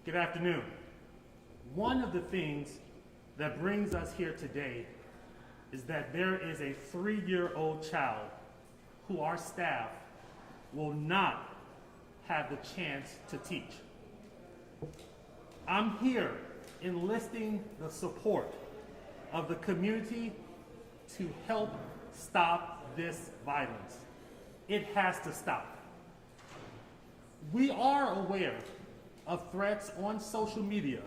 Good afternoon. One of the things that brings us here today is that there is a 3-year-old child who our staff will not have the chance to teach. I'm here enlisting the support of the community to help stop this violence. It has to stop. We are aware of threats on social media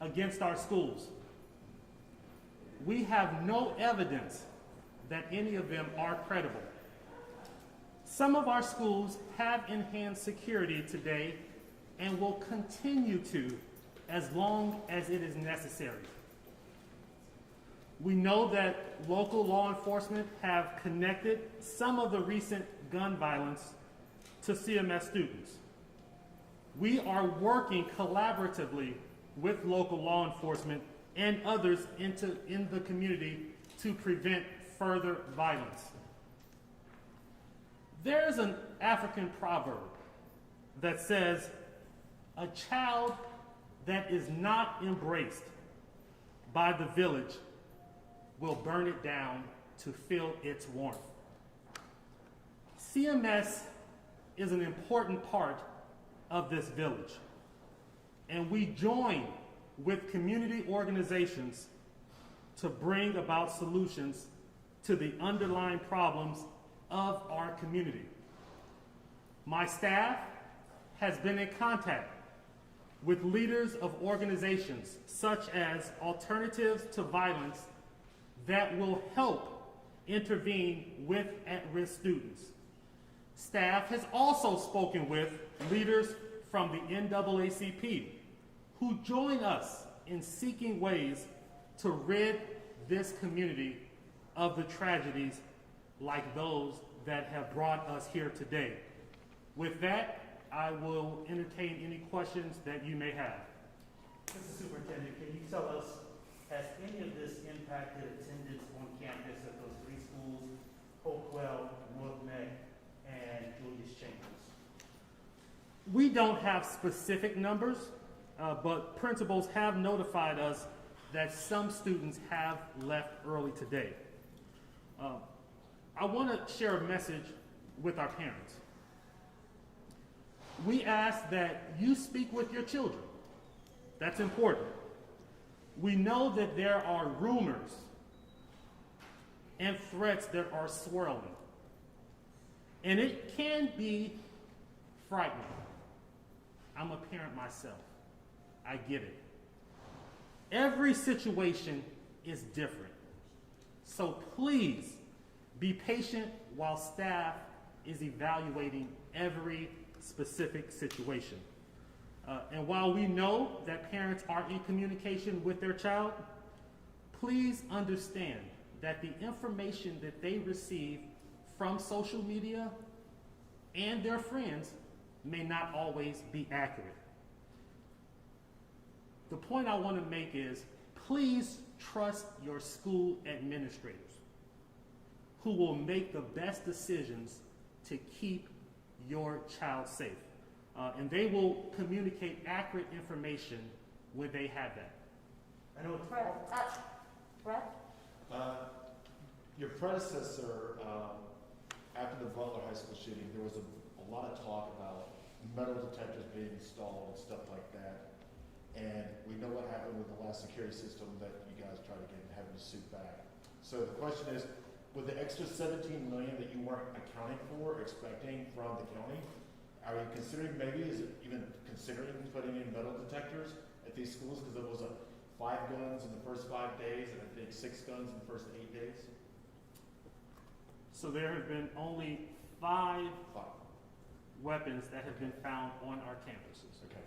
against our schools. We have no evidence that any of them are credible. Some of our schools have enhanced security today and will continue to as long as it is necessary. We know that local law enforcement have connected some of the recent gun violence to CMS students. We are working collaboratively with local law enforcement and others in the community to prevent further violence. There's an African proverb that says, "A child that is not embraced by the village will burn it down to feel its warmth." CMS is an important part of this village, and we join with community organizations to bring about solutions to the underlying problems of our community. My staff has been in contact with leaders of organizations such as Alternatives to Violence that will help intervene with at-risk students. Staff has also spoken with leaders from the NAACP who join us in seeking ways to rid this community of the tragedies like those that have brought us here today. With that, I will entertain any questions that you may have. Mr. Superintendent, can you tell us, has any of this impacted attendance on campus at those 3 schools, Hopewell, North Neck, and Julius Chambers? We don't have specific numbers, but principals have notified us that some students have left early today. I want to share a message with our parents. We ask that you speak with your children. That's important. We know that there are rumors and threats that are swirling, and it can be frightening. I'm a parent myself. I get it. Every situation is different. So please be patient while staff is evaluating every specific situation. And while we know that parents are in communication with their child, please understand that the information that they receive from social media and their friends may not always be accurate. The point I want to make is, please trust your school administrators who will make the best decisions to keep your child safe. And they will communicate accurate information when they have that. I know Brett? Your predecessor, after the Butler High School shooting, there was a lot of talk about metal detectors being installed and stuff like that. And we know what happened with the last security system that you guys tried to get and having to suit back. So the question is, with the extra $17 million that you weren't accounting for, or expecting from the county, are you considering, is it even considering putting in metal detectors at these schools? Because there was 5 guns in the first 5 days, and I think 6 guns in the first 8 days. So there have been only 5 weapons that have been found on our campuses. Okay.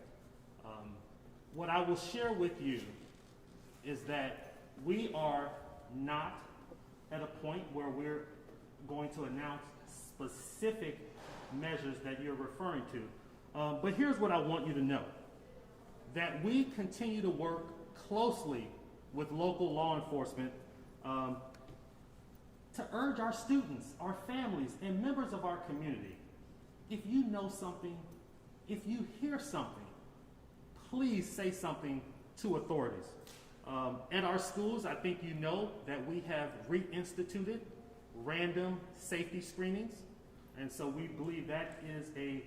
What I will share with you is that we are not at a point where we're going to announce specific measures that you're referring to. But here's what I want you to know. That we continue to work closely with local law enforcement to urge our students, our families, and members of our community, if you know something, if you hear something, please say something to authorities. At our schools, I think you know that we have reinstituted random safety screenings, and so we believe that is a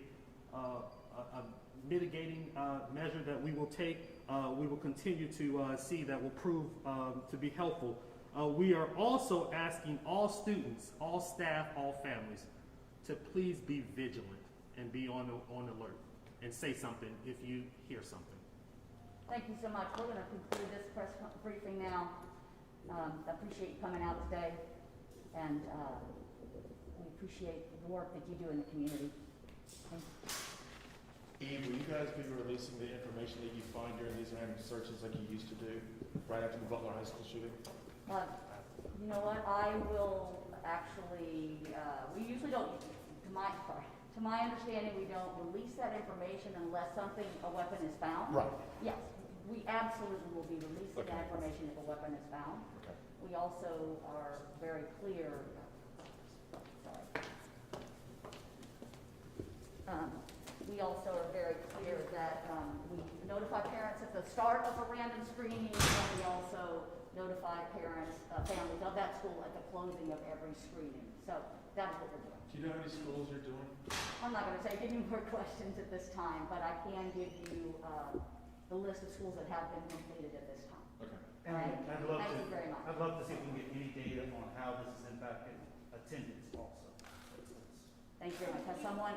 mitigating measure that we will take. We will continue to see that will prove to be helpful. We are also asking all students, all staff, all families to please be vigilant and be on alert and say something if you hear something. Thank you so much. We're going to conclude this press briefing now. I appreciate you coming out today, and we appreciate the work that you do in the community. Thank you. Eve, will you guys be releasing the information that you find during these random searches like you used to do right after the Butler High School shooting? You know what? I will actually. We usually don't. To my understanding, we don't release that information unless a weapon is found. Right. Yes, we absolutely will be releasing Okay. that information if a weapon is found. Okay. We also are very clear. Sorry. We also are very clear that we notify parents at the start of a random screening, and we also notify parents, families of that school at the closing of every screening. So that's what we're doing. Do you know how many schools you're doing? I'm not going to say any more questions at this time, but I can give you the list of schools that have been completed at this time. Okay. And I'd love Thank to, you very much. I'd love to see if we can get any data on how this has impacted attendance also. Thank you very much. Have someone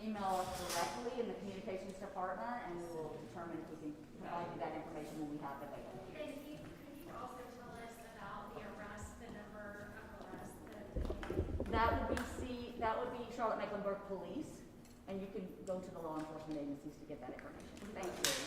email us directly in the communications department, and we will determine if we can provide you that information when we have the data. And could you also tell us about the arrest, the number of arrests That would be Charlotte-Mecklenburg Police, and you can go to the law enforcement agencies to get that information. Thank you.